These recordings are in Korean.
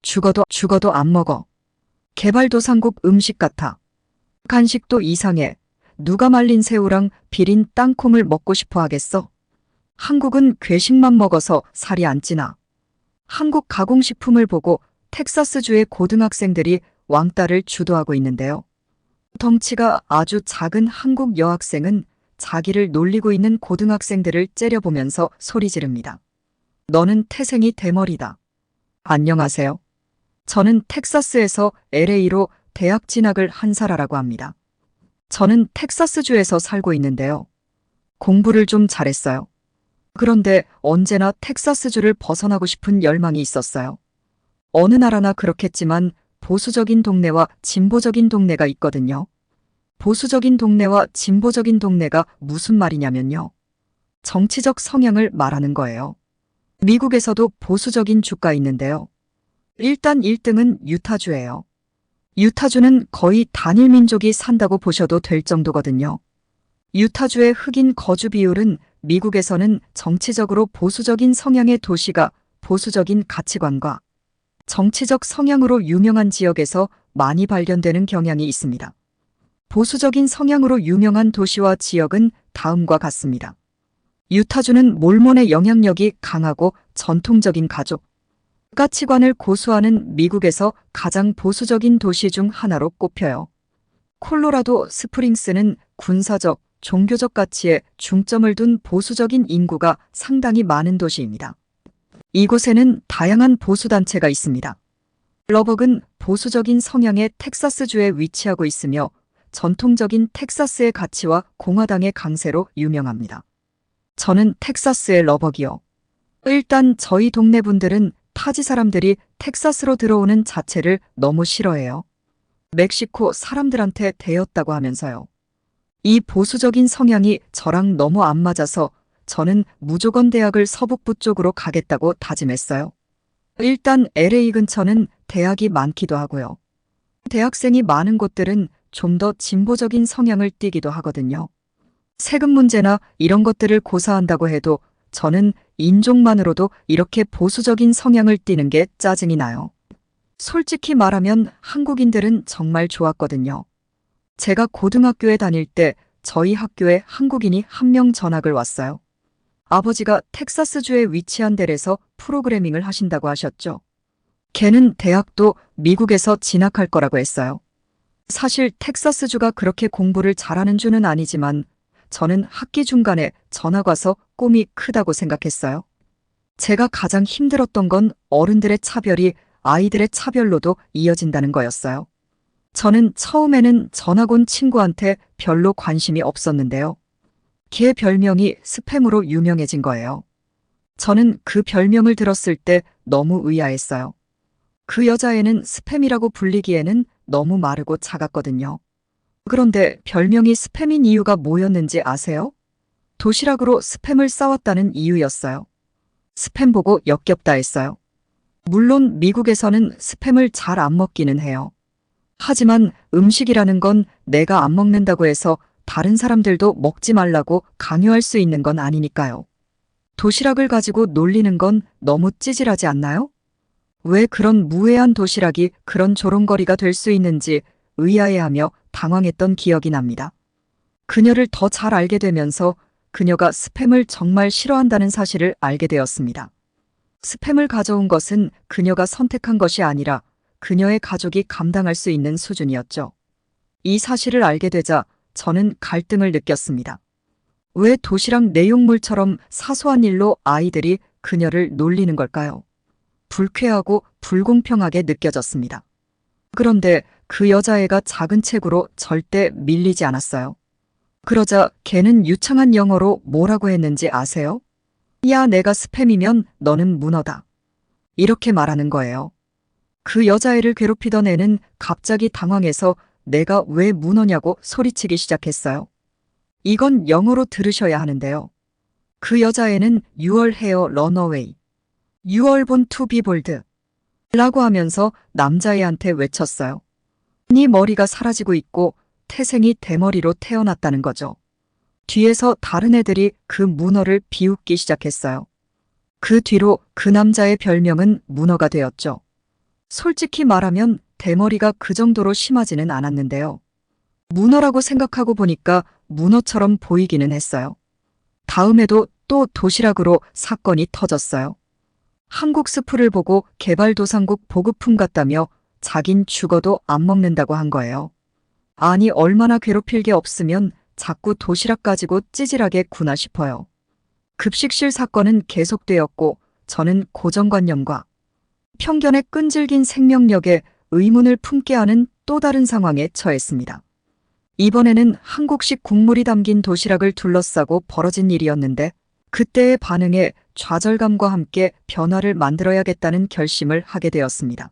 죽어도 안 먹어. 개발도상국 음식 같아. 간식도 이상해. 누가 말린 새우랑 비린 땅콩을 먹고 싶어 하겠어? 한국은 괴식만 먹어서 살이 안 찌나. 한국 가공식품을 보고 텍사스주의 고등학생들이 왕따를 주도하고 있는데요. 덩치가 아주 작은 한국 여학생은 자기를 놀리고 있는 고등학생들을 째려보면서 소리 지릅니다. 너는 태생이 대머리다. 안녕하세요. 저는 텍사스에서 LA로 대학 진학을 한 사라라고 합니다. 저는 텍사스주에서 살고 있는데요. 공부를 좀 잘했어요. 그런데 언제나 텍사스주를 벗어나고 싶은 열망이 있었어요. 어느 나라나 그렇겠지만 보수적인 동네와 진보적인 동네가 있거든요. 보수적인 동네와 진보적인 동네가 무슨 말이냐면요. 정치적 성향을 말하는 거예요. 미국에서도 보수적인 주가 있는데요. 일단 1등은 유타주예요. 유타주는 거의 단일 민족이 산다고 보셔도 될 정도거든요. 유타주의 흑인 거주 비율은 미국에서는 정치적으로 보수적인 성향의 도시가 보수적인 가치관과 정치적 성향으로 유명한 지역에서 많이 발견되는 경향이 있습니다. 보수적인 성향으로 유명한 도시와 지역은 다음과 같습니다. 유타주는 몰몬의 영향력이 강하고 전통적인 가족, 가치관을 고수하는 미국에서 가장 보수적인 도시 중 하나로 꼽혀요. 콜로라도 스프링스는 군사적, 종교적 가치에 중점을 둔 보수적인 인구가 상당히 많은 도시입니다. 이곳에는 다양한 보수단체가 있습니다. 러벅은 보수적인 성향의 텍사스주에 위치하고 있으며 전통적인 텍사스의 가치와 공화당의 강세로 유명합니다. 저는 텍사스의 러벅이요. 일단 저희 동네 분들은 타지 사람들이 텍사스로 들어오는 자체를 너무 싫어해요. 멕시코 사람들한테 대였다고 하면서요. 이 보수적인 성향이 저랑 너무 안 맞아서 저는 무조건 대학을 서북부 쪽으로 가겠다고 다짐했어요. 일단 LA 근처는 대학이 많기도 하고요. 대학생이 많은 곳들은 좀 더 진보적인 성향을 띠기도 하거든요. 세금 문제나 이런 것들을 고사한다고 해도 저는 인종만으로도 이렇게 보수적인 성향을 띠는 게 짜증이 나요. 솔직히 말하면 한국인들은 정말 좋았거든요. 제가 고등학교에 다닐 때 저희 학교에 한국인이 한 명 전학을 왔어요. 아버지가 텍사스주에 위치한 델에서 프로그래밍을 하신다고 하셨죠. 걔는 대학도 미국에서 진학할 거라고 했어요. 사실 텍사스주가 그렇게 공부를 잘하는 주는 아니지만 저는 학기 중간에 전학 와서 꿈이 크다고 생각했어요. 제가 가장 힘들었던 건 어른들의 차별이 아이들의 차별로도 이어진다는 거였어요. 저는 처음에는 전학 온 친구한테 별로 관심이 없었는데요. 걔 별명이 스팸으로 유명해진 거예요. 저는 그 별명을 들었을 때 너무 의아했어요. 그 여자애는 스팸이라고 불리기에는 너무 마르고 작았거든요. 그런데 별명이 스팸인 이유가 뭐였는지 아세요? 도시락으로 스팸을 싸왔다는 이유였어요. 스팸 보고 역겹다 했어요. 물론 미국에서는 스팸을 잘 안 먹기는 해요. 하지만 음식이라는 건 내가 안 먹는다고 해서 다른 사람들도 먹지 말라고 강요할 수 있는 건 아니니까요. 도시락을 가지고 놀리는 건 너무 찌질하지 않나요? 왜 그런 무해한 도시락이 그런 조롱거리가 될 수 있는지 의아해하며 당황했던 기억이 납니다. 그녀를 더 잘 알게 되면서 그녀가 스팸을 정말 싫어한다는 사실을 알게 되었습니다. 스팸을 가져온 것은 그녀가 선택한 것이 아니라 그녀의 가족이 감당할 수 있는 수준이었죠. 이 사실을 알게 되자 저는 갈등을 느꼈습니다. 왜 도시락 내용물처럼 사소한 일로 아이들이 그녀를 놀리는 걸까요? 불쾌하고 불공평하게 느껴졌습니다. 그런데 그 여자애가 작은 체구로 절대 밀리지 않았어요. 그러자 걔는 유창한 영어로 뭐라고 했는지 아세요? 야, 내가 스팸이면 너는 문어다. 이렇게 말하는 거예요. 그 여자애를 괴롭히던 애는 갑자기 당황해서 내가 왜 문어냐고 소리치기 시작했어요. 이건 영어로 들으셔야 하는데요. 그 여자애는 You are here, run away. You are born to be bold. 라고 하면서 남자애한테 외쳤어요. 네 머리가 사라지고 있고 태생이 대머리로 태어났다는 거죠. 뒤에서 다른 애들이 그 문어를 비웃기 시작했어요. 그 뒤로 그 남자의 별명은 문어가 되었죠. 솔직히 말하면 대머리가 그 정도로 심하지는 않았는데요. 문어라고 생각하고 보니까 문어처럼 보이기는 했어요. 다음에도 또 도시락으로 사건이 터졌어요. 한국 스프를 보고 개발도상국 보급품 같다며 자긴 죽어도 안 먹는다고 한 거예요. 아니 얼마나 괴롭힐 게 없으면 자꾸 도시락 가지고 찌질하게 구나 싶어요. 급식실 사건은 계속되었고 저는 고정관념과 편견의 끈질긴 생명력에 의문을 품게 하는 또 다른 상황에 처했습니다. 이번에는 한국식 국물이 담긴 도시락을 둘러싸고 벌어진 일이었는데 그때의 반응에 좌절감과 함께 변화를 만들어야겠다는 결심을 하게 되었습니다.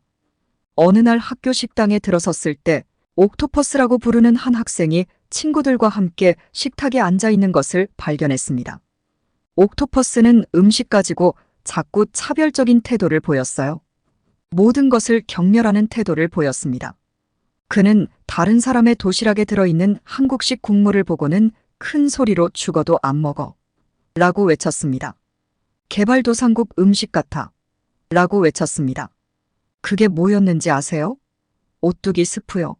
어느 날 학교 식당에 들어섰을 때 옥토퍼스라고 부르는 한 학생이 친구들과 함께 식탁에 앉아 있는 것을 발견했습니다. 옥토퍼스는 음식 가지고 자꾸 차별적인 태도를 보였어요. 모든 것을 경멸하는 태도를 보였습니다. 그는 다른 사람의 도시락에 들어있는 한국식 국물을 보고는 큰 소리로 죽어도 안 먹어 라고 외쳤습니다. 개발도상국 음식 같아 라고 외쳤습니다. 그게 뭐였는지 아세요? 오뚜기 스프요.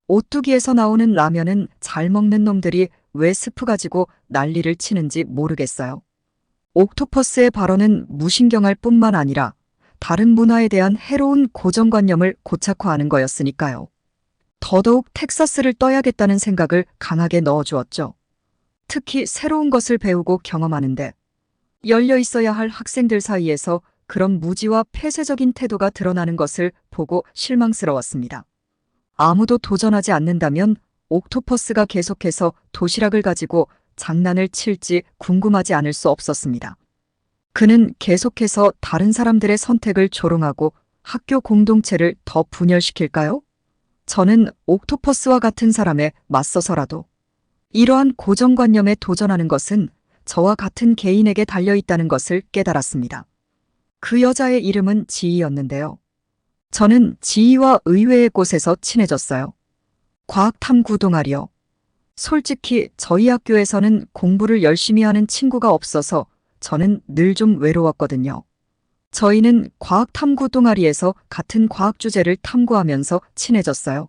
오뚜기에서 나오는 라면은 잘 먹는 놈들이 왜 스프 가지고 난리를 치는지 모르겠어요. 옥토퍼스의 발언은 무신경할 뿐만 아니라 다른 문화에 대한 해로운 고정관념을 고착화하는 거였으니까요. 더더욱 텍사스를 떠야겠다는 생각을 강하게 넣어주었죠. 특히 새로운 것을 배우고 경험하는데 열려 있어야 할 학생들 사이에서 그런 무지와 폐쇄적인 태도가 드러나는 것을 보고 실망스러웠습니다. 아무도 도전하지 않는다면 옥토퍼스가 계속해서 도시락을 가지고 장난을 칠지 궁금하지 않을 수 없었습니다. 그는 계속해서 다른 사람들의 선택을 조롱하고 학교 공동체를 더 분열시킬까요? 저는 옥토퍼스와 같은 사람에 맞서서라도 이러한 고정관념에 도전하는 것은 저와 같은 개인에게 달려있다는 것을 깨달았습니다. 그 여자의 이름은 지희였는데요. 저는 지희와 의외의 곳에서 친해졌어요. 과학탐구 동아리요. 솔직히 저희 학교에서는 공부를 열심히 하는 친구가 없어서 저는 늘 좀 외로웠거든요. 저희는 과학탐구 동아리에서 같은 과학 주제를 탐구하면서 친해졌어요.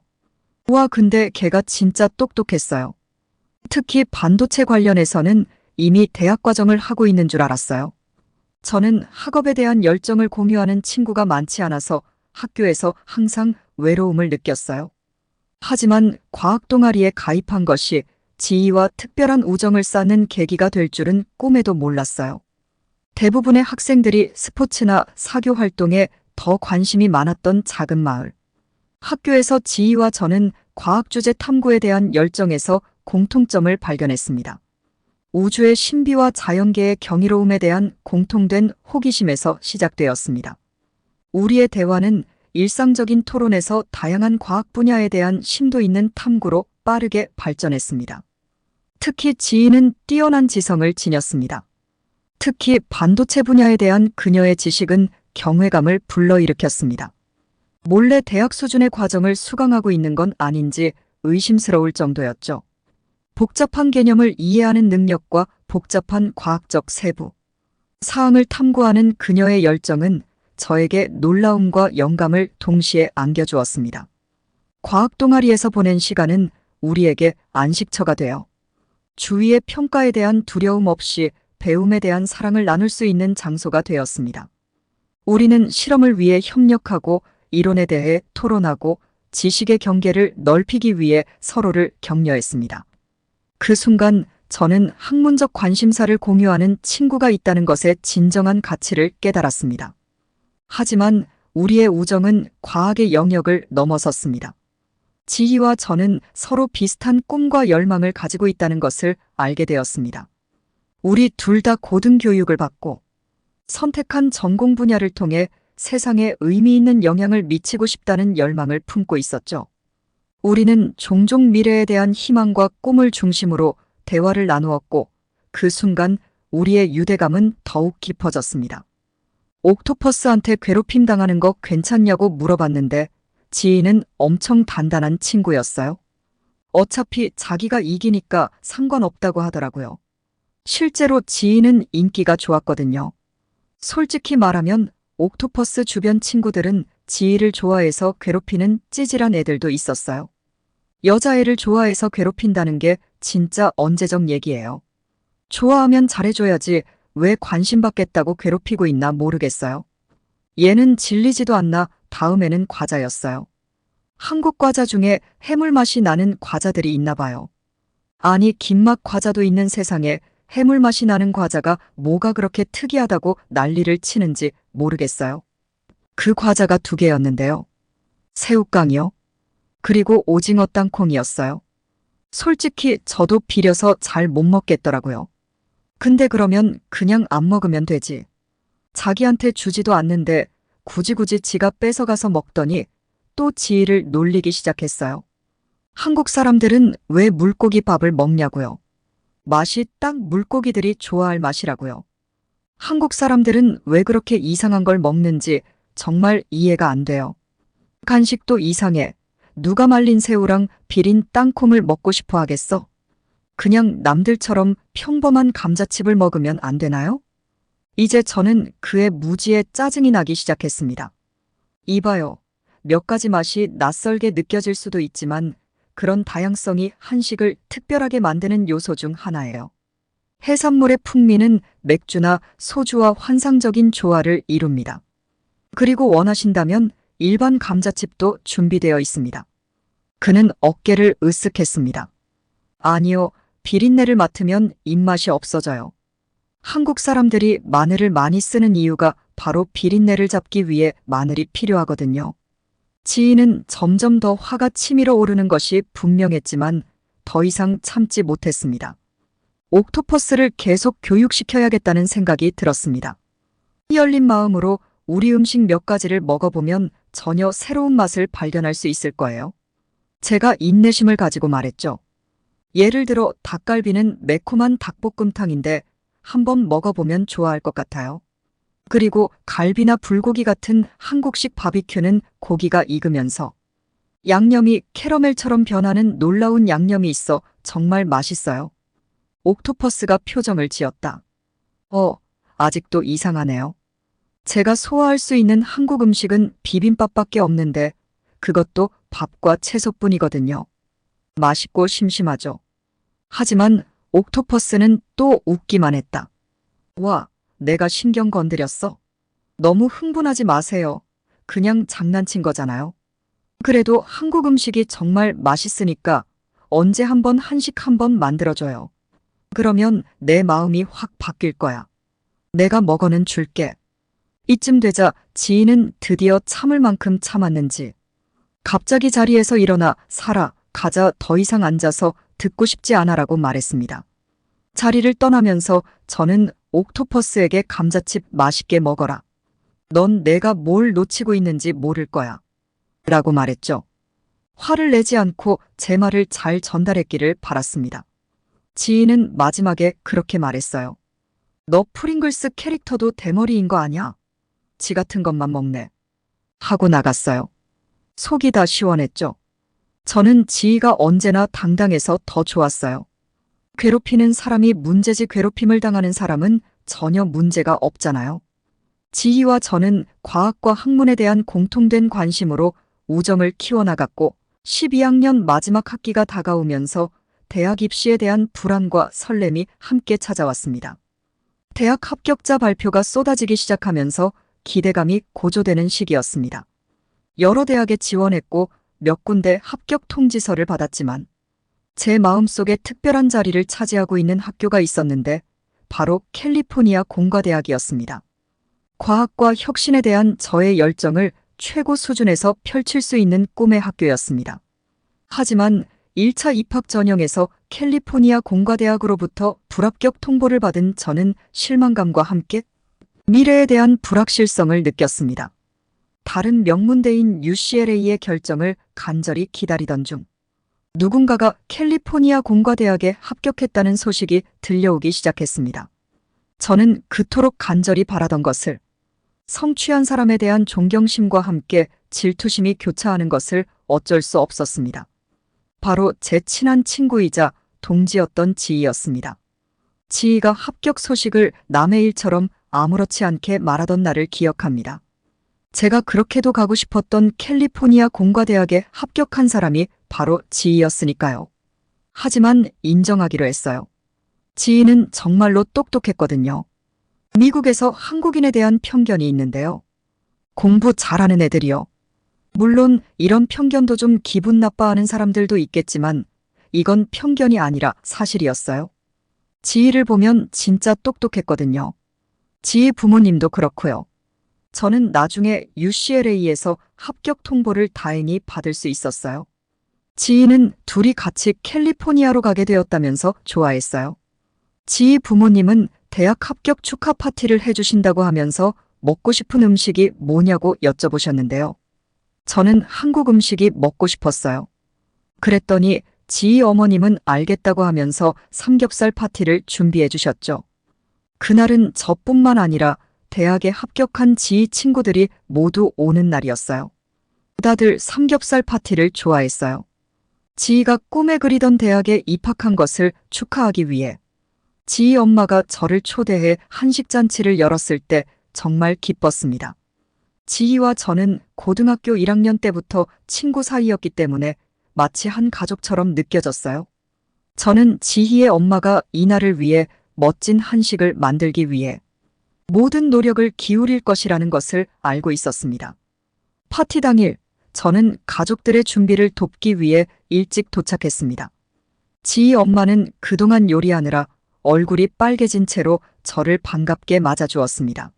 와, 근데 걔가 진짜 똑똑했어요. 특히 반도체 관련해서는 이미 대학 과정을 하고 있는 줄 알았어요. 저는 학업에 대한 열정을 공유하는 친구가 많지 않아서 학교에서 항상 외로움을 느꼈어요. 하지만 과학 동아리에 가입한 것이 지희와 특별한 우정을 쌓는 계기가 될 줄은 꿈에도 몰랐어요. 대부분의 학생들이 스포츠나 사교 활동에 더 관심이 많았던 작은 마을. 학교에서 지희와 저는 과학 주제 탐구에 대한 열정에서 공통점을 발견했습니다. 우주의 신비와 자연계의 경이로움에 대한 공통된 호기심에서 시작되었습니다. 우리의 대화는 일상적인 토론에서 다양한 과학 분야에 대한 심도 있는 탐구로 빠르게 발전했습니다. 특히 지희는 뛰어난 지성을 지녔습니다. 특히 반도체 분야에 대한 그녀의 지식은 경외감을 불러일으켰습니다. 몰래 대학 수준의 과정을 수강하고 있는 건 아닌지 의심스러울 정도였죠. 복잡한 개념을 이해하는 능력과 복잡한 과학적 세부, 사항을 탐구하는 그녀의 열정은 저에게 놀라움과 영감을 동시에 안겨주었습니다. 과학 동아리에서 보낸 시간은 우리에게 안식처가 되어 주위의 평가에 대한 두려움 없이 배움에 대한 사랑을 나눌 수 있는 장소가 되었습니다. 우리는 실험을 위해 협력하고 이론에 대해 토론하고 지식의 경계를 넓히기 위해 서로를 격려했습니다. 그 순간 저는 학문적 관심사를 공유하는 친구가 있다는 것의 진정한 가치를 깨달았습니다. 하지만 우리의 우정은 과학의 영역을 넘어섰습니다. 지희와 저는 서로 비슷한 꿈과 열망을 가지고 있다는 것을 알게 되었습니다. 우리 둘 다 고등교육을 받고 선택한 전공 분야를 통해 세상에 의미 있는 영향을 미치고 싶다는 열망을 품고 있었죠. 우리는 종종 미래에 대한 희망과 꿈을 중심으로 대화를 나누었고 그 순간 우리의 유대감은 더욱 깊어졌습니다. 옥토퍼스한테 괴롭힘 당하는 거 괜찮냐고 물어봤는데 지희는 엄청 단단한 친구였어요. 어차피 자기가 이기니까 상관없다고 하더라고요. 실제로 지희는 인기가 좋았거든요. 솔직히 말하면 옥토퍼스 주변 친구들은 지희를 좋아해서 괴롭히는 찌질한 애들도 있었어요. 여자애를 좋아해서 괴롭힌다는 게 진짜 언제적 얘기예요. 좋아하면 잘해줘야지 왜 관심 받겠다고 괴롭히고 있나 모르겠어요. 얘는 질리지도 않나 다음에는 과자였어요. 한국 과자 중에 해물 맛이 나는 과자들이 있나 봐요. 아니, 김맛 과자도 있는 세상에 해물 맛이 나는 과자가 뭐가 그렇게 특이하다고 난리를 치는지 모르겠어요. 그 과자가 2개였는데요. 새우깡이요. 그리고 오징어 땅콩이었어요. 솔직히 저도 비려서 잘 못 먹겠더라고요. 근데 그러면 그냥 안 먹으면 되지. 자기한테 주지도 않는데 굳이 지가 뺏어가서 먹더니 또 지희를 놀리기 시작했어요. 한국 사람들은 왜 물고기 밥을 먹냐고요. 맛이 딱 물고기들이 좋아할 맛이라고요. 한국 사람들은 왜 그렇게 이상한 걸 먹는지 정말 이해가 안 돼요. 간식도 이상해. 누가 말린 새우랑 비린 땅콩을 먹고 싶어 하겠어? 그냥 남들처럼 평범한 감자칩을 먹으면 안 되나요? 이제 저는 그의 무지에 짜증이 나기 시작했습니다. 이봐요. 몇 가지 맛이 낯설게 느껴질 수도 있지만 그런 다양성이 한식을 특별하게 만드는 요소 중 하나예요. 해산물의 풍미는 맥주나 소주와 환상적인 조화를 이룹니다. 그리고 원하신다면 일반 감자칩도 준비되어 있습니다. 그는 어깨를 으쓱했습니다. 아니요, 비린내를 맡으면 입맛이 없어져요. 한국 사람들이 마늘을 많이 쓰는 이유가 바로 비린내를 잡기 위해 마늘이 필요하거든요. 지희는 점점 더 화가 치밀어 오르는 것이 분명했지만 더 이상 참지 못했습니다. 옥토퍼스를 계속 교육시켜야겠다는 생각이 들었습니다. 열린 마음으로 우리 음식 몇 가지를 먹어보면 전혀 새로운 맛을 발견할 수 있을 거예요. 제가 인내심을 가지고 말했죠. 예를 들어 닭갈비는 매콤한 닭볶음탕인데 한번 먹어보면 좋아할 것 같아요. 그리고 갈비나 불고기 같은 한국식 바비큐는 고기가 익으면서 양념이 캐러멜처럼 변하는 놀라운 양념이 있어 정말 맛있어요. 옥토퍼스가 표정을 지었다. 아직도 이상하네요. 제가 소화할 수 있는 한국 음식은 비빔밥밖에 없는데 그것도 밥과 채소뿐이거든요. 맛있고 심심하죠. 하지만 옥토퍼스는 또 웃기만 했다. 와, 내가 신경 건드렸어? 너무 흥분하지 마세요. 그냥 장난친 거잖아요. 그래도 한국 음식이 정말 맛있으니까 언제 한번 한식 한번 만들어줘요. 그러면 내 마음이 확 바뀔 거야. 내가 먹어는 줄게. 이쯤 되자 지희는 드디어 참을 만큼 참았는지 갑자기 자리에서 일어나 살아, 가자, 더 이상 앉아서 듣고 싶지 않아라고 말했습니다. 자리를 떠나면서 저는 옥토퍼스에게 감자칩 맛있게 먹어라. 넌 내가 뭘 놓치고 있는지 모를 거야. 라고 말했죠. 화를 내지 않고 제 말을 잘 전달했기를 바랐습니다. 지희는 마지막에 그렇게 말했어요. 너 프링글스 캐릭터도 대머리인 거 아냐? 지 같은 것만 먹네. 하고 나갔어요. 속이 다 시원했죠. 저는 지희가 언제나 당당해서 더 좋았어요. 괴롭히는 사람이 문제지 괴롭힘을 당하는 사람은 전혀 문제가 없잖아요. 지희와 저는 과학과 학문에 대한 공통된 관심으로 우정을 키워나갔고 12학년 마지막 학기가 다가오면서 대학 입시에 대한 불안과 설렘이 함께 찾아왔습니다. 대학 합격자 발표가 쏟아지기 시작하면서 기대감이 고조되는 시기였습니다. 여러 대학에 지원했고 몇 군데 합격 통지서를 받았지만 제 마음속에 특별한 자리를 차지하고 있는 학교가 있었는데 바로 캘리포니아 공과대학이었습니다. 과학과 혁신에 대한 저의 열정을 최고 수준에서 펼칠 수 있는 꿈의 학교였습니다. 하지만 1차 입학 전형에서 캘리포니아 공과대학으로부터 불합격 통보를 받은 저는 실망감과 함께 미래에 대한 불확실성을 느꼈습니다. 다른 명문대인 UCLA의 결정을 간절히 기다리던 중 누군가가 캘리포니아 공과대학에 합격했다는 소식이 들려오기 시작했습니다. 저는 그토록 간절히 바라던 것을 성취한 사람에 대한 존경심과 함께 질투심이 교차하는 것을 어쩔 수 없었습니다. 바로 제 친한 친구이자 동지였던 지희였습니다. 지희가 합격 소식을 남의 일처럼 아무렇지 않게 말하던 날을 기억합니다. 제가 그렇게도 가고 싶었던 캘리포니아 공과대학에 합격한 사람이 바로 지희였으니까요. 하지만 인정하기로 했어요. 지희는 정말로 똑똑했거든요. 미국에서 한국인에 대한 편견이 있는데요. 공부 잘하는 애들이요. 물론 이런 편견도 좀 기분 나빠하는 사람들도 있겠지만 이건 편견이 아니라 사실이었어요. 지희를 보면 진짜 똑똑했거든요. 지희 부모님도 그렇고요. 저는 나중에 UCLA에서 합격 통보를 다행히 받을 수 있었어요. 지희는 둘이 같이 캘리포니아로 가게 되었다면서 좋아했어요. 지희 부모님은 대학 합격 축하 파티를 해주신다고 하면서 먹고 싶은 음식이 뭐냐고 여쭤보셨는데요. 저는 한국 음식이 먹고 싶었어요. 그랬더니 지희 어머님은 알겠다고 하면서 삼겹살 파티를 준비해 주셨죠. 그날은 저뿐만 아니라 대학에 합격한 지희 친구들이 모두 오는 날이었어요. 다들 삼겹살 파티를 좋아했어요. 지희가 꿈에 그리던 대학에 입학한 것을 축하하기 위해 지희 엄마가 저를 초대해 한식잔치를 열었을 때 정말 기뻤습니다. 지희와 저는 고등학교 1학년 때부터 친구 사이였기 때문에 마치 한 가족처럼 느껴졌어요. 저는 지희의 엄마가 이날을 위해 멋진 한식을 만들기 위해 모든 노력을 기울일 것이라는 것을 알고 있었습니다. 파티 당일, 저는 가족들의 준비를 돕기 위해 일찍 도착했습니다. 지희 엄마는 그동안 요리하느라 얼굴이 빨개진 채로 저를 반갑게 맞아주었습니다.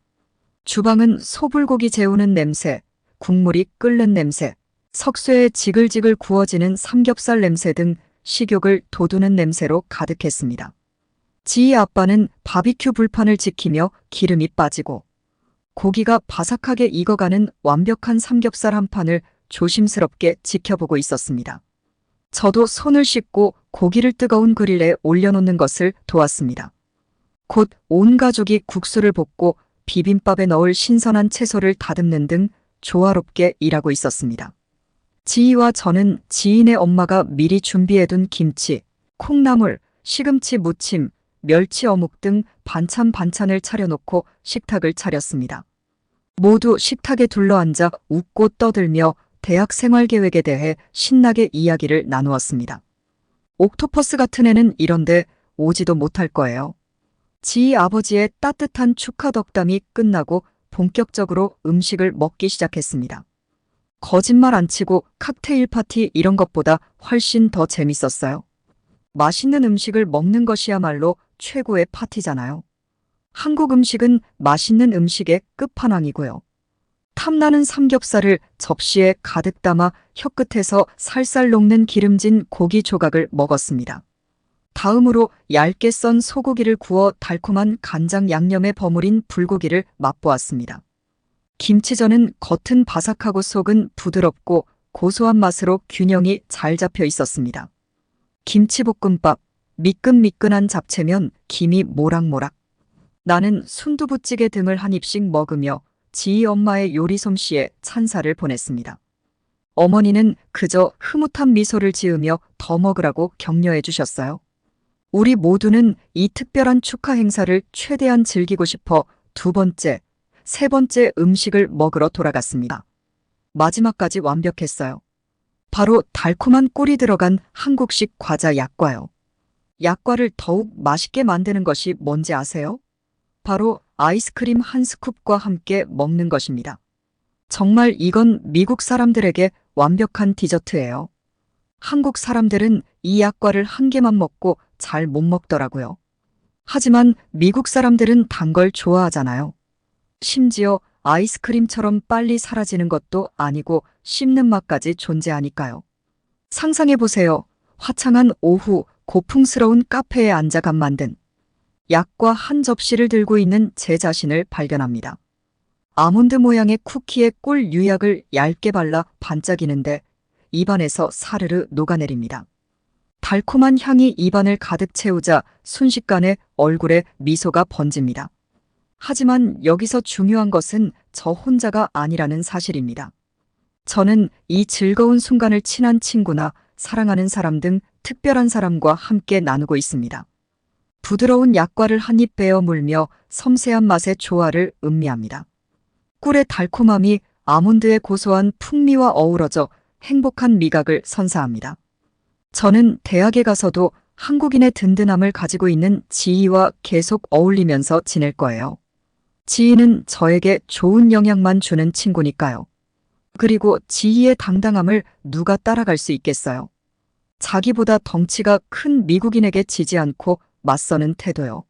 주방은 소불고기 재우는 냄새, 국물이 끓는 냄새, 석쇠에 지글지글 구워지는 삼겹살 냄새 등 식욕을 돋우는 냄새로 가득했습니다. 지희 아빠는 바비큐 불판을 지키며 기름이 빠지고 고기가 바삭하게 익어가는 완벽한 삼겹살 한 판을 조심스럽게 지켜보고 있었습니다. 저도 손을 씻고 고기를 뜨거운 그릴에 올려놓는 것을 도왔습니다. 곧 온 가족이 국수를 볶고 비빔밥에 넣을 신선한 채소를 다듬는 등 조화롭게 일하고 있었습니다. 지희와 저는 지인의 엄마가 미리 준비해둔 김치, 콩나물, 시금치 무침, 멸치 어묵 등 반찬을 차려놓고 식탁을 차렸습니다. 모두 식탁에 둘러앉아 웃고 떠들며 대학 생활 계획에 대해 신나게 이야기를 나누었습니다. 옥토퍼스 같은 애는 이런데 오지도 못할 거예요. 지희 아버지의 따뜻한 축하 덕담이 끝나고 본격적으로 음식을 먹기 시작했습니다. 거짓말 안 치고 칵테일 파티 이런 것보다 훨씬 더 재밌었어요. 맛있는 음식을 먹는 것이야말로 최고의 파티잖아요. 한국 음식은 맛있는 음식의 끝판왕이고요. 탐나는 삼겹살을 접시에 가득 담아 혀끝에서 살살 녹는 기름진 고기 조각을 먹었습니다. 다음으로 얇게 썬 소고기를 구워 달콤한 간장 양념에 버무린 불고기를 맛보았습니다. 김치전은 겉은 바삭하고 속은 부드럽고 고소한 맛으로 균형이 잘 잡혀 있었습니다. 김치볶음밥, 미끈미끈한 잡채면 김이 모락모락. 나는 순두부찌개 등을 한 입씩 먹으며 지희 엄마의 요리 솜씨에 찬사를 보냈습니다. 어머니는 그저 흐뭇한 미소를 지으며 더 먹으라고 격려해 주셨어요. 우리 모두는 이 특별한 축하 행사를 최대한 즐기고 싶어 두 번째, 세 번째 음식을 먹으러 돌아갔습니다. 마지막까지 완벽했어요. 바로 달콤한 꿀이 들어간 한국식 과자 약과요. 약과를 더욱 맛있게 만드는 것이 뭔지 아세요? 바로 아이스크림 한 스쿱과 함께 먹는 것입니다. 정말 이건 미국 사람들에게 완벽한 디저트예요. 한국 사람들은 이 약과를 한 개만 먹고 잘 못 먹더라고요. 하지만 미국 사람들은 단 걸 좋아하잖아요. 심지어 아이스크림처럼 빨리 사라지는 것도 아니고 씹는 맛까지 존재하니까요. 상상해보세요. 화창한 오후 고풍스러운 카페에 앉아 간 만든 약과 한 접시를 들고 있는 제 자신을 발견합니다. 아몬드 모양의 쿠키에 꿀 유약을 얇게 발라 반짝이는데 입안에서 사르르 녹아내립니다. 달콤한 향이 입안을 가득 채우자 순식간에 얼굴에 미소가 번집니다. 하지만 여기서 중요한 것은 저 혼자가 아니라는 사실입니다. 저는 이 즐거운 순간을 친한 친구나 사랑하는 사람 등 특별한 사람과 함께 나누고 있습니다. 부드러운 약과를 한 입 베어 물며 섬세한 맛의 조화를 음미합니다. 꿀의 달콤함이 아몬드의 고소한 풍미와 어우러져 행복한 미각을 선사합니다. 저는 대학에 가서도 한국인의 든든함을 가지고 있는 지희와 계속 어울리면서 지낼 거예요. 지희는 저에게 좋은 영향만 주는 친구니까요. 그리고 지희의 당당함을 누가 따라갈 수 있겠어요. 자기보다 덩치가 큰 미국인에게 지지 않고 맞서는 태도요.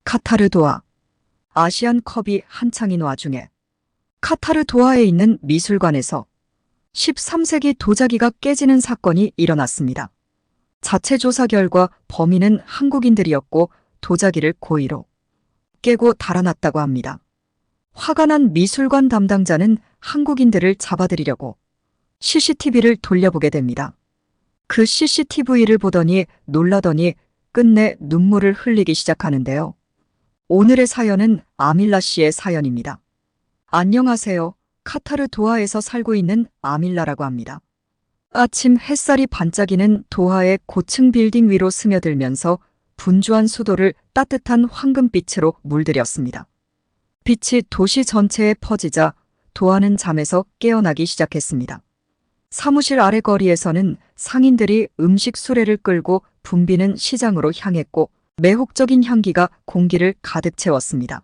카타르 도하. 아시안컵이 한창인 와중에 카타르 도하에 있는 미술관에서 13세기 도자기가 깨지는 사건이 일어났습니다. 자체 조사 결과 범인은 한국인들이었고 도자기를 고의로 깨고 달아났다고 합니다. 화가 난 미술관 담당자는 한국인들을 잡아들이려고 CCTV를 돌려보게 됩니다. 그 CCTV를 보더니 놀라더니 끝내 눈물을 흘리기 시작하는데요. 오늘의 사연은 아밀라 씨의 사연입니다. 안녕하세요. 카타르 도하에서 살고 있는 아밀라라고 합니다. 아침 햇살이 반짝이는 도하의 고층 빌딩 위로 스며들면서 분주한 수도를 따뜻한 황금빛으로 물들였습니다. 빛이 도시 전체에 퍼지자 도하는 잠에서 깨어나기 시작했습니다. 사무실 아래 거리에서는 상인들이 음식 수레를 끌고 붐비는 시장으로 향했고 매혹적인 향기가 공기를 가득 채웠습니다.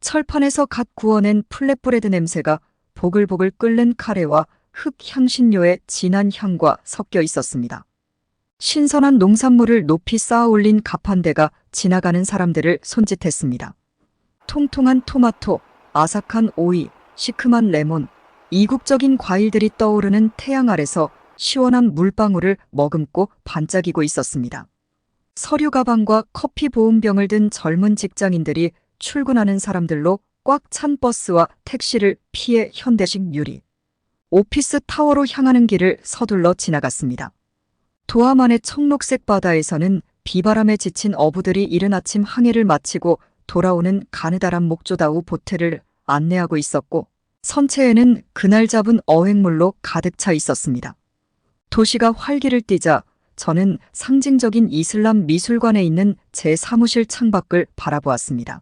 철판에서 갓 구워낸 플랫브레드 냄새가 보글보글 끓는 카레와 흑향신료의 진한 향과 섞여 있었습니다. 신선한 농산물을 높이 쌓아 올린 가판대가 지나가는 사람들을 손짓했습니다. 통통한 토마토, 아삭한 오이, 시큼한 레몬, 이국적인 과일들이 떠오르는 태양 아래서 시원한 물방울을 머금고 반짝이고 있었습니다. 서류 가방과 커피 보온병을 든 젊은 직장인들이 출근하는 사람들로 꽉 찬 버스와 택시를 피해 현대식 유리 오피스 타워로 향하는 길을 서둘러 지나갔습니다. 도하만의 청록색 바다에서는 비바람에 지친 어부들이 이른 아침 항해를 마치고 돌아오는 가느다란 목조다우 보트를 안내하고 있었고 선체에는 그날 잡은 어획물로 가득 차 있었습니다. 도시가 활기를 띠자 저는 상징적인 이슬람 미술관에 있는 제 사무실 창밖을 바라보았습니다.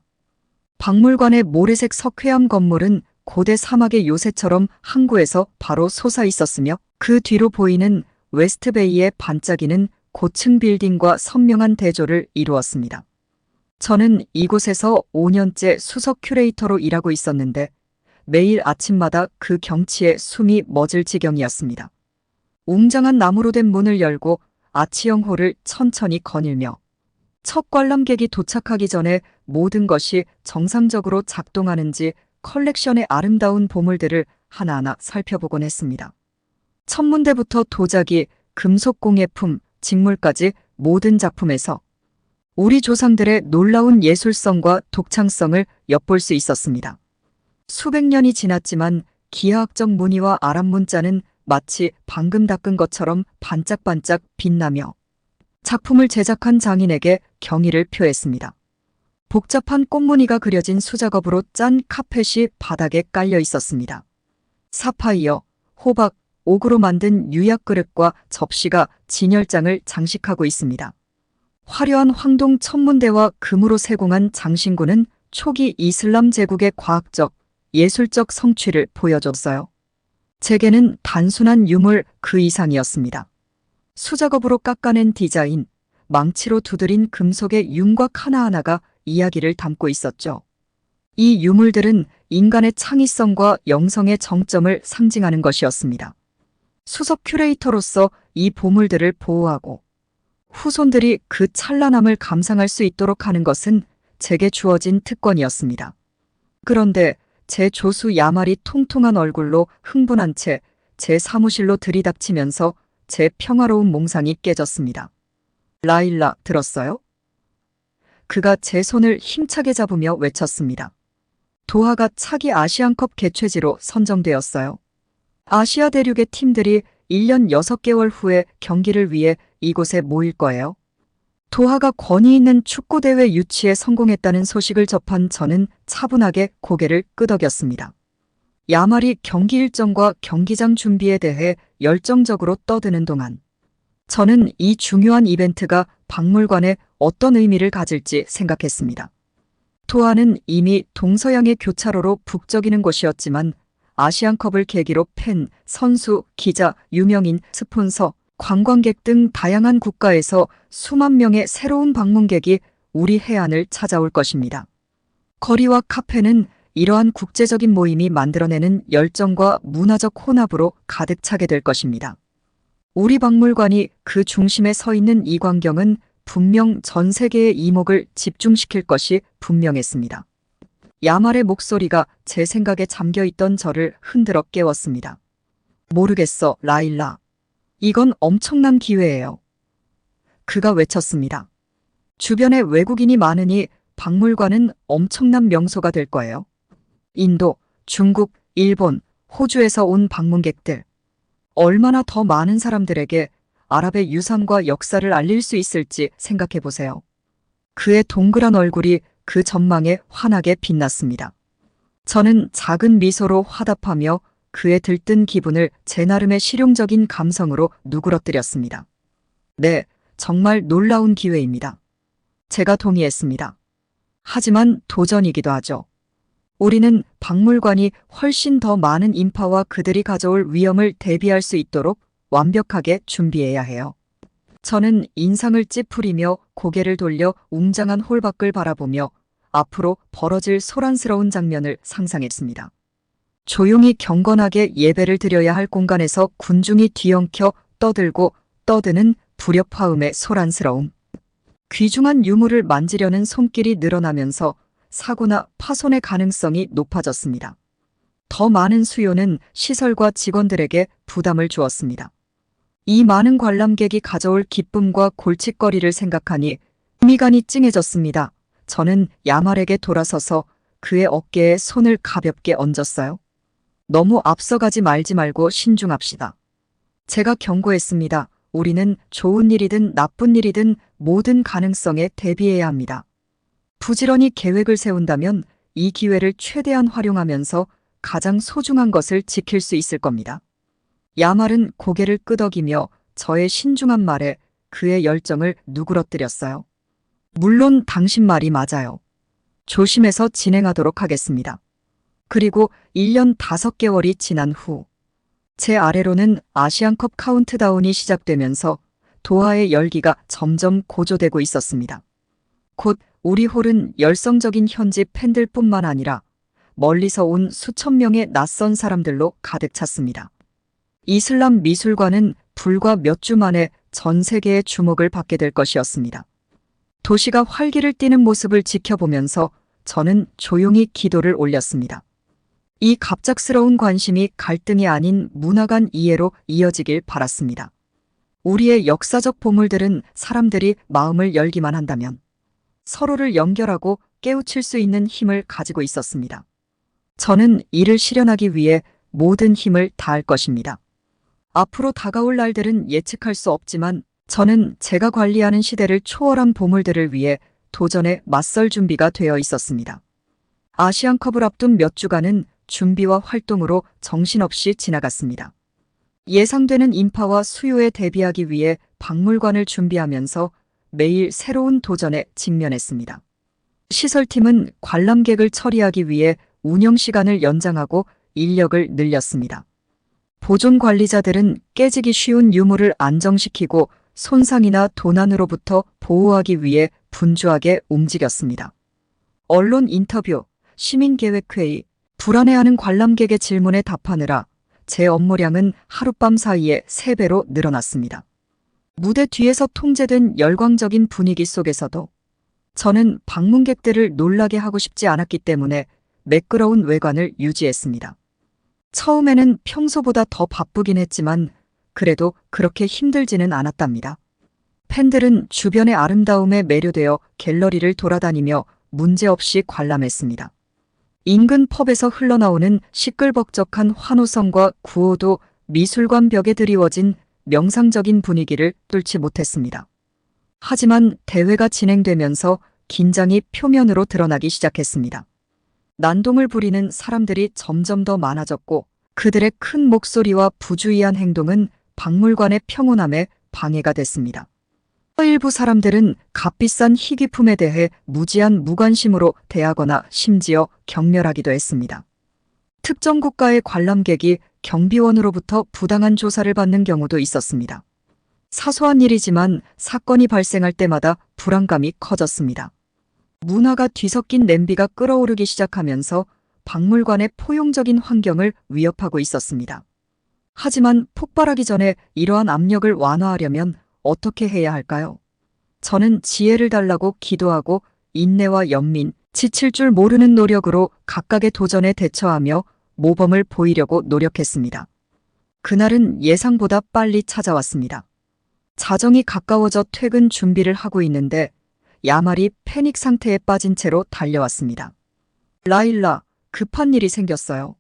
박물관의 모래색 석회암 건물은 고대 사막의 요새처럼 항구에서 바로 솟아 있었으며 그 뒤로 보이는 웨스트베이의 반짝이는 고층 빌딩과 선명한 대조를 이루었습니다. 저는 이곳에서 5년째 수석 큐레이터로 일하고 있었는데 매일 아침마다 그 경치에 숨이 멎을 지경이었습니다. 웅장한 나무로 된 문을 열고 아치형 홀을 천천히 거닐며 첫 관람객이 도착하기 전에 모든 것이 정상적으로 작동하는지 컬렉션의 아름다운 보물들을 하나하나 살펴보곤 했습니다. 천문대부터 도자기, 금속공예품, 직물까지 모든 작품에서 우리 조상들의 놀라운 예술성과 독창성을 엿볼 수 있었습니다. 수백 년이 지났지만 기하학적 무늬와 아랍 문자는 마치 방금 닦은 것처럼 반짝반짝 빛나며 작품을 제작한 장인에게 경의를 표했습니다. 복잡한 꽃무늬가 그려진 수작업으로 짠 카펫이 바닥에 깔려 있었습니다. 사파이어, 호박, 옥으로 만든 유약 그릇과 접시가 진열장을 장식하고 있습니다. 화려한 황동 천문대와 금으로 세공한 장신구는 초기 이슬람 제국의 과학적, 예술적 성취를 보여줬어요. 제게는 단순한 유물 그 이상이었습니다. 수작업으로 깎아낸 디자인, 망치로 두드린 금속의 윤곽 하나하나가 이야기를 담고 있었죠. 이 유물들은 인간의 창의성과 영성의 정점을 상징하는 것이었습니다. 수석 큐레이터로서 이 보물들을 보호하고 후손들이 그 찬란함을 감상할 수 있도록 하는 것은 제게 주어진 특권이었습니다. 그런데 제 조수 야말이 통통한 얼굴로 흥분한 채 제 사무실로 들이닥치면서 제 평화로운 몽상이 깨졌습니다. 라일라, 들었어요? 그가 제 손을 힘차게 잡으며 외쳤습니다. 도하가 차기 아시안컵 개최지로 선정되었어요. 아시아 대륙의 팀들이 1년 6개월 후에 경기를 위해 이곳에 모일 거예요. 도하가 권위 있는 축구대회 유치에 성공했다는 소식을 접한 저는 차분하게 고개를 끄덕였습니다. 야말이 경기 일정과 경기장 준비에 대해 열정적으로 떠드는 동안 저는 이 중요한 이벤트가 박물관에 어떤 의미를 가질지 생각했습니다. 도하는 이미 동서양의 교차로로 북적이는 곳이었지만 아시안컵을 계기로 팬, 선수, 기자, 유명인, 스폰서, 관광객 등 다양한 국가에서 수만 명의 새로운 방문객이 우리 해안을 찾아올 것입니다. 거리와 카페는 이러한 국제적인 모임이 만들어내는 열정과 문화적 혼합으로 가득 차게 될 것입니다. 우리 박물관이 그 중심에 서 있는 이 광경은 분명 전 세계의 이목을 집중시킬 것이 분명했습니다. 야말의 목소리가 제 생각에 잠겨있던 저를 흔들어 깨웠습니다. 모르겠어, 라일라. 이건 엄청난 기회예요. 그가 외쳤습니다. 주변에 외국인이 많으니 박물관은 엄청난 명소가 될 거예요. 인도, 중국, 일본, 호주에서 온 방문객들. 얼마나 더 많은 사람들에게 아랍의 유산과 역사를 알릴 수 있을지 생각해 보세요. 그의 동그란 얼굴이 그 전망에 환하게 빛났습니다. 저는 작은 미소로 화답하며 그의 들뜬 기분을 제 나름의 실용적인 감성으로 누그러뜨렸습니다. 네, 정말 놀라운 기회입니다. 제가 동의했습니다. 하지만 도전이기도 하죠. 우리는 박물관이 훨씬 더 많은 인파와 그들이 가져올 위험을 대비할 수 있도록 완벽하게 준비해야 해요. 저는 인상을 찌푸리며 고개를 돌려 웅장한 홀 밖을 바라보며 앞으로 벌어질 소란스러운 장면을 상상했습니다. 조용히 경건하게 예배를 드려야 할 공간에서 군중이 뒤엉켜 떠들고 떠드는 불협화음의 소란스러움. 귀중한 유물을 만지려는 손길이 늘어나면서 사고나 파손의 가능성이 높아졌습니다. 더 많은 수요는 시설과 직원들에게 부담을 주었습니다. 이 많은 관람객이 가져올 기쁨과 골칫거리를 생각하니 미간이 찡해졌습니다. 저는 야말에게 돌아서서 그의 어깨에 손을 가볍게 얹었어요. 너무 앞서가지 말고 신중합시다. 제가 경고했습니다. 우리는 좋은 일이든 나쁜 일이든 모든 가능성에 대비해야 합니다. 부지런히 계획을 세운다면 이 기회를 최대한 활용하면서 가장 소중한 것을 지킬 수 있을 겁니다. 야말은 고개를 끄덕이며 저의 신중한 말에 그의 열정을 누그러뜨렸어요. 물론 당신 말이 맞아요. 조심해서 진행하도록 하겠습니다. 그리고 1년 5개월이 지난 후 제 아래로는 아시안컵 카운트다운이 시작되면서 도하의 열기가 점점 고조되고 있었습니다. 곧 우리 홀은 열성적인 현지 팬들뿐만 아니라 멀리서 온 수천 명의 낯선 사람들로 가득 찼습니다. 이슬람 미술관은 불과 몇 주 만에 전 세계의 주목을 받게 될 것이었습니다. 도시가 활기를 띠는 모습을 지켜보면서 저는 조용히 기도를 올렸습니다. 이 갑작스러운 관심이 갈등이 아닌 문화 간 이해로 이어지길 바랐습니다. 우리의 역사적 보물들은 사람들이 마음을 열기만 한다면 서로를 연결하고 깨우칠 수 있는 힘을 가지고 있었습니다. 저는 이를 실현하기 위해 모든 힘을 다할 것입니다. 앞으로 다가올 날들은 예측할 수 없지만 저는 제가 관리하는 시대를 초월한 보물들을 위해 도전에 맞설 준비가 되어 있었습니다. 아시안컵을 앞둔 몇 주간은 준비와 활동으로 정신없이 지나갔습니다. 예상되는 인파와 수요에 대비하기 위해 박물관을 준비하면서 매일 새로운 도전에 직면했습니다. 시설팀은 관람객을 처리하기 위해 운영 시간을 연장하고 인력을 늘렸습니다. 보존 관리자들은 깨지기 쉬운 유물을 안정시키고 손상이나 도난으로부터 보호하기 위해 분주하게 움직였습니다. 언론 인터뷰, 시민계획회의, 불안해하는 관람객의 질문에 답하느라 제 업무량은 하룻밤 사이에 3배로 늘어났습니다. 무대 뒤에서 통제된 열광적인 분위기 속에서도 저는 방문객들을 놀라게 하고 싶지 않았기 때문에 매끄러운 외관을 유지했습니다. 처음에는 평소보다 더 바쁘긴 했지만 그래도 그렇게 힘들지는 않았답니다. 팬들은 주변의 아름다움에 매료되어 갤러리를 돌아다니며 문제없이 관람했습니다. 인근 펍에서 흘러나오는 시끌벅적한 환호성과 구호도 미술관 벽에 드리워진 명상적인 분위기를 뚫지 못했습니다. 하지만 대회가 진행되면서 긴장이 표면으로 드러나기 시작했습니다. 난동을 부리는 사람들이 점점 더 많아졌고 그들의 큰 목소리와 부주의한 행동은 박물관의 평온함에 방해가 됐습니다. 일부 사람들은 값비싼 희귀품에 대해 무지한 무관심으로 대하거나 심지어 경멸하기도 했습니다. 특정 국가의 관람객이 경비원으로부터 부당한 조사를 받는 경우도 있었습니다. 사소한 일이지만 사건이 발생할 때마다 불안감이 커졌습니다. 문화가 뒤섞인 냄비가 끓어오르기 시작하면서 박물관의 포용적인 환경을 위협하고 있었습니다. 하지만 폭발하기 전에 이러한 압력을 완화하려면 어떻게 해야 할까요? 저는 지혜를 달라고 기도하고 인내와 연민, 지칠 줄 모르는 노력으로 각각의 도전에 대처하며 모범을 보이려고 노력했습니다. 그날은 예상보다 빨리 찾아왔습니다. 자정이 가까워져 퇴근 준비를 하고 있는데 야말이 패닉 상태에 빠진 채로 달려왔습니다. 라일라, 급한 일이 생겼어요.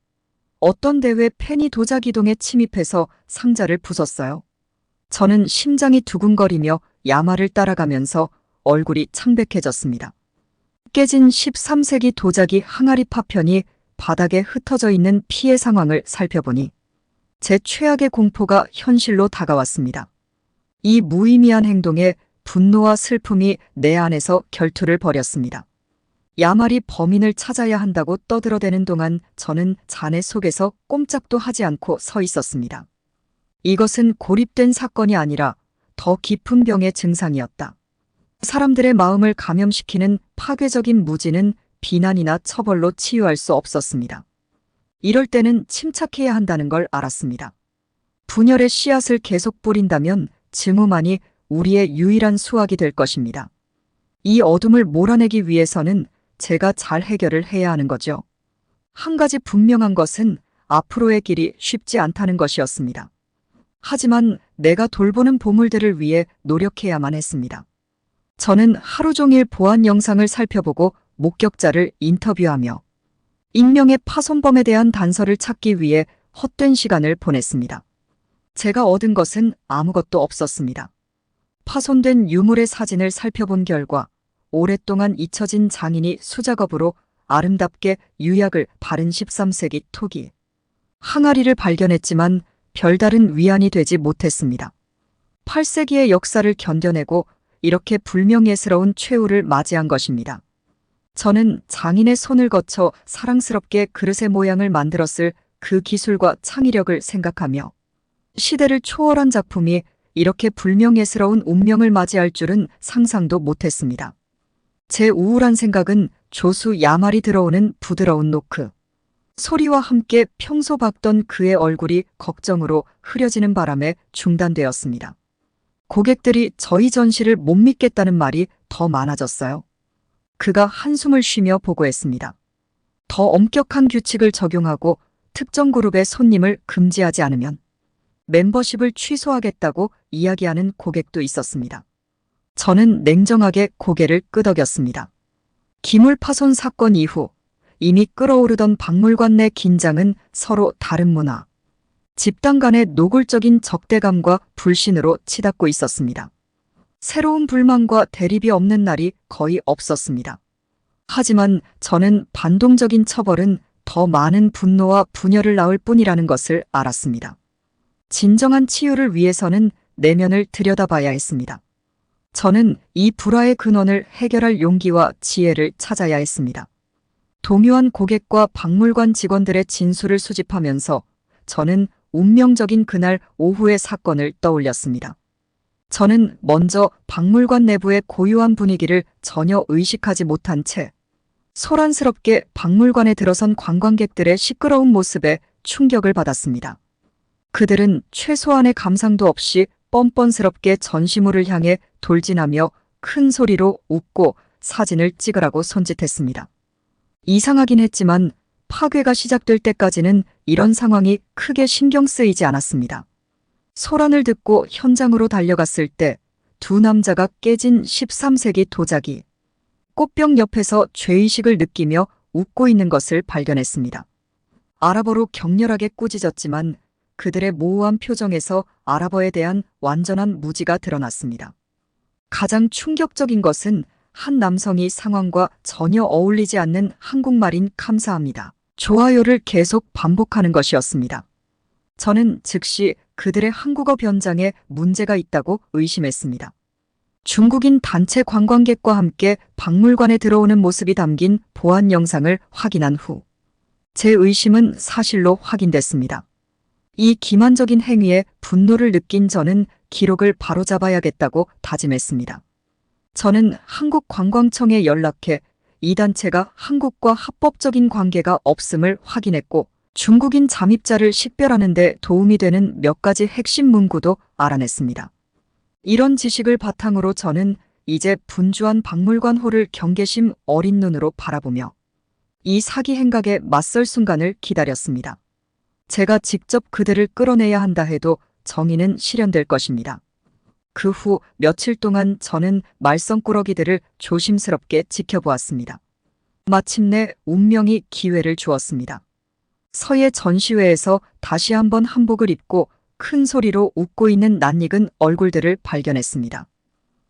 어떤 대회 팬이 도자기동에 침입해서 상자를 부쉈어요. 저는 심장이 두근거리며 야말을 따라가면서 얼굴이 창백해졌습니다. 깨진 13세기 도자기 항아리 파편이 바닥에 흩어져 있는 피해 상황을 살펴보니 제 최악의 공포가 현실로 다가왔습니다. 이 무의미한 행동에 분노와 슬픔이 내 안에서 결투를 벌였습니다. 야말이 범인을 찾아야 한다고 떠들어대는 동안 저는 잔해 속에서 꼼짝도 하지 않고 서 있었습니다. 이것은 고립된 사건이 아니라 더 깊은 병의 증상이었다. 사람들의 마음을 감염시키는 파괴적인 무지는 비난이나 처벌로 치유할 수 없었습니다. 이럴 때는 침착해야 한다는 걸 알았습니다. 분열의 씨앗을 계속 뿌린다면 증오만이 우리의 유일한 수확이 될 것입니다. 이 어둠을 몰아내기 위해서는 제가 잘 해결을 해야 하는 거죠. 한 가지 분명한 것은 앞으로의 길이 쉽지 않다는 것이었습니다. 하지만 내가 돌보는 보물들을 위해 노력해야만 했습니다. 저는 하루 종일 보안 영상을 살펴보고 목격자를 인터뷰하며 익명의 파손범에 대한 단서를 찾기 위해 헛된 시간을 보냈습니다. 제가 얻은 것은 아무것도 없었습니다. 파손된 유물의 사진을 살펴본 결과 오랫동안 잊혀진 장인이 수작업으로 아름답게 유약을 바른 13세기 토기 항아리를 발견했지만 별다른 위안이 되지 못했습니다. 8세기의 역사를 견뎌내고 이렇게 불명예스러운 최후를 맞이한 것입니다. 저는 장인의 손을 거쳐 사랑스럽게 그릇의 모양을 만들었을 그 기술과 창의력을 생각하며 시대를 초월한 작품이 이렇게 불명예스러운 운명을 맞이할 줄은 상상도 못했습니다. 제 우울한 생각은 조수 야말이 들어오는 부드러운 노크 소리와 함께 평소 봤던 그의 얼굴이 걱정으로 흐려지는 바람에 중단되었습니다. 고객들이 저희 전시를 못 믿겠다는 말이 더 많아졌어요. 그가 한숨을 쉬며 보고했습니다. 더 엄격한 규칙을 적용하고 특정 그룹의 손님을 금지하지 않으면 멤버십을 취소하겠다고 이야기하는 고객도 있었습니다. 저는 냉정하게 고개를 끄덕였습니다. 기물 파손 사건 이후 이미 끓어오르던 박물관 내 긴장은 서로 다른 문화, 집단 간의 노골적인 적대감과 불신으로 치닫고 있었습니다. 새로운 불만과 대립이 없는 날이 거의 없었습니다. 하지만 저는 반동적인 처벌은 더 많은 분노와 분열을 낳을 뿐이라는 것을 알았습니다. 진정한 치유를 위해서는 내면을 들여다봐야 했습니다. 저는 이 불화의 근원을 해결할 용기와 지혜를 찾아야 했습니다. 동요한 고객과 박물관 직원들의 진술을 수집하면서 저는 운명적인 그날 오후의 사건을 떠올렸습니다. 저는 먼저 박물관 내부의 고요한 분위기를 전혀 의식하지 못한 채 소란스럽게 박물관에 들어선 관광객들의 시끄러운 모습에 충격을 받았습니다. 그들은 최소한의 감상도 없이 뻔뻔스럽게 전시물을 향해 돌진하며 큰 소리로 웃고 사진을 찍으라고 손짓했습니다. 이상하긴 했지만 파괴가 시작될 때까지는 이런 상황이 크게 신경 쓰이지 않았습니다. 소란을 듣고 현장으로 달려갔을 때 두 남자가 깨진 13세기 도자기 꽃병 옆에서 죄의식을 느끼며 웃고 있는 것을 발견했습니다. 아랍어로 격렬하게 꾸짖었지만 그들의 모호한 표정에서 아랍어에 대한 완전한 무지가 드러났습니다. 가장 충격적인 것은 한 남성이 상황과 전혀 어울리지 않는 한국말인 감사합니다. 좋아요를 계속 반복하는 것이었습니다. 저는 즉시 그들의 한국어 변장에 문제가 있다고 의심했습니다. 중국인 단체 관광객과 함께 박물관에 들어오는 모습이 담긴 보안 영상을 확인한 후 제 의심은 사실로 확인됐습니다. 이 기만적인 행위에 분노를 느낀 저는 기록을 바로잡아야겠다고 다짐했습니다. 저는 한국관광청에 연락해 이 단체가 한국과 합법적인 관계가 없음을 확인했고 중국인 잠입자를 식별하는 데 도움이 되는 몇 가지 핵심 문구도 알아냈습니다. 이런 지식을 바탕으로 저는 이제 분주한 박물관호를 경계심 어린 눈으로 바라보며 이 사기 행각에 맞설 순간을 기다렸습니다. 제가 직접 그들을 끌어내야 한다 해도 정의는 실현될 것입니다. 그 후 며칠 동안 저는 말썽꾸러기들을 조심스럽게 지켜보았습니다. 마침내 운명이 기회를 주었습니다. 서예 전시회에서 다시 한번 한복을 입고 큰 소리로 웃고 있는 낯익은 얼굴들을 발견했습니다.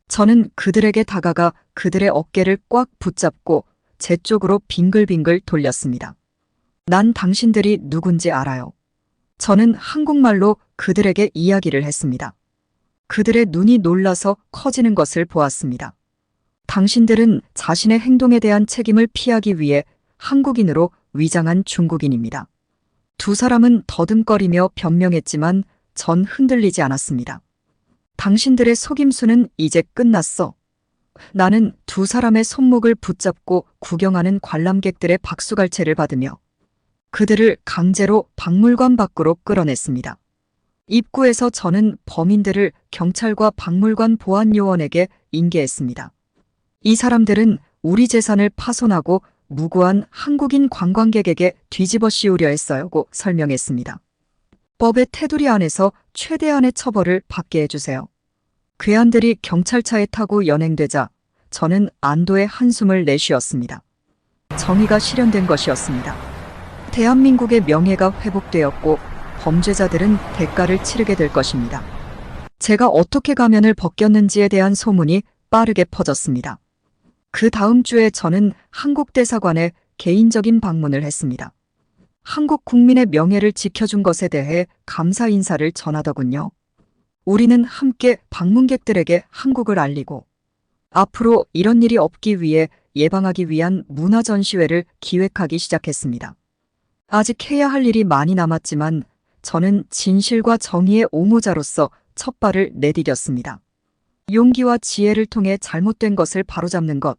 저는 그들에게 다가가 그들의 어깨를 꽉 붙잡고 제 쪽으로 빙글빙글 돌렸습니다. 난 당신들이 누군지 알아요. 저는 한국말로 그들에게 이야기를 했습니다. 그들의 눈이 놀라서 커지는 것을 보았습니다. 당신들은 자신의 행동에 대한 책임을 피하기 위해 한국인으로 위장한 중국인입니다. 두 사람은 더듬거리며 변명했지만 전 흔들리지 않았습니다. 당신들의 속임수는 이제 끝났어. 나는 두 사람의 손목을 붙잡고 구경하는 관람객들의 박수갈채를 받으며 그들을 강제로 박물관 밖으로 끌어냈습니다. 입구에서 저는 범인들을 경찰과 박물관 보안요원에게 인계했습니다. 이 사람들은 우리 재산을 파손하고 무고한 한국인 관광객에게 뒤집어 씌우려 했어요고 설명했습니다. 법의 테두리 안에서 최대한의 처벌을 받게 해주세요. 괴한들이 경찰차에 타고 연행되자 저는 안도의 한숨을 내쉬었습니다. 정의가 실현된 것이었습니다. 대한민국의 명예가 회복되었고 범죄자들은 대가를 치르게 될 것입니다. 제가 어떻게 가면을 벗겼는지에 대한 소문이 빠르게 퍼졌습니다. 그 다음 주에 저는 한국대사관에 개인적인 방문을 했습니다. 한국 국민의 명예를 지켜준 것에 대해 감사 인사를 전하더군요. 우리는 함께 방문객들에게 한국을 알리고 앞으로 이런 일이 없기 위해 예방하기 위한 문화전시회를 기획하기 시작했습니다. 아직 해야 할 일이 많이 남았지만 저는 진실과 정의의 옹호자로서 첫 발을 내디뎠습니다. 용기와 지혜를 통해 잘못된 것을 바로잡는 것,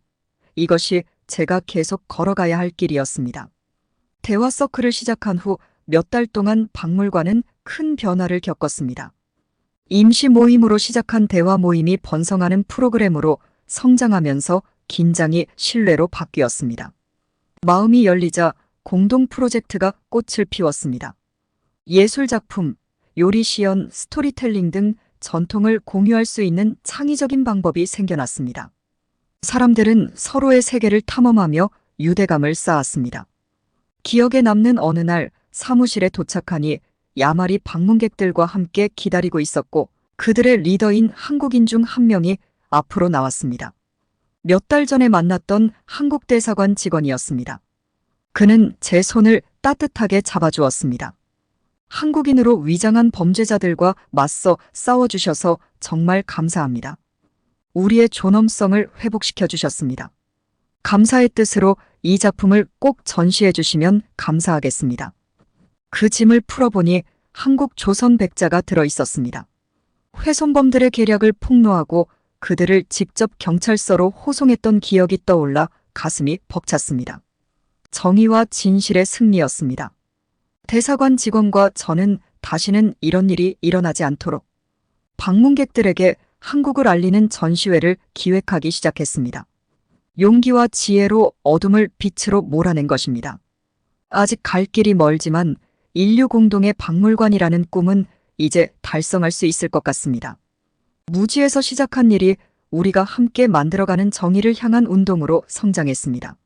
이것이 제가 계속 걸어가야 할 길이었습니다. 대화 서클을 시작한 후 몇 달 동안 박물관은 큰 변화를 겪었습니다. 임시 모임으로 시작한 대화 모임이 번성하는 프로그램으로 성장하면서 긴장이 신뢰로 바뀌었습니다. 마음이 열리자 공동 프로젝트가 꽃을 피웠습니다. 예술작품, 요리시연, 스토리텔링 등 전통을 공유할 수 있는 창의적인 방법이 생겨났습니다. 사람들은 서로의 세계를 탐험하며 유대감을 쌓았습니다. 기억에 남는 어느 날 사무실에 도착하니 야말이 방문객들과 함께 기다리고 있었고 그들의 리더인 한국인 중 한 명이 앞으로 나왔습니다. 몇 달 전에 만났던 한국대사관 직원이었습니다. 그는 제 손을 따뜻하게 잡아주었습니다. 한국인으로 위장한 범죄자들과 맞서 싸워주셔서 정말 감사합니다. 우리의 존엄성을 회복시켜 주셨습니다. 감사의 뜻으로 이 작품을 꼭 전시해 주시면 감사하겠습니다. 그 짐을 풀어보니 한국 조선 백자가 들어있었습니다. 훼손범들의 계략을 폭로하고 그들을 직접 경찰서로 호송했던 기억이 떠올라 가슴이 벅찼습니다. 정의와 진실의 승리였습니다. 대사관 직원과 저는 다시는 이런 일이 일어나지 않도록 방문객들에게 한국을 알리는 전시회를 기획하기 시작했습니다. 용기와 지혜로 어둠을 빛으로 몰아낸 것입니다. 아직 갈 길이 멀지만 인류 공동의 박물관이라는 꿈은 이제 달성할 수 있을 것 같습니다. 무지에서 시작한 일이 우리가 함께 만들어가는 정의를 향한 운동으로 성장했습니다.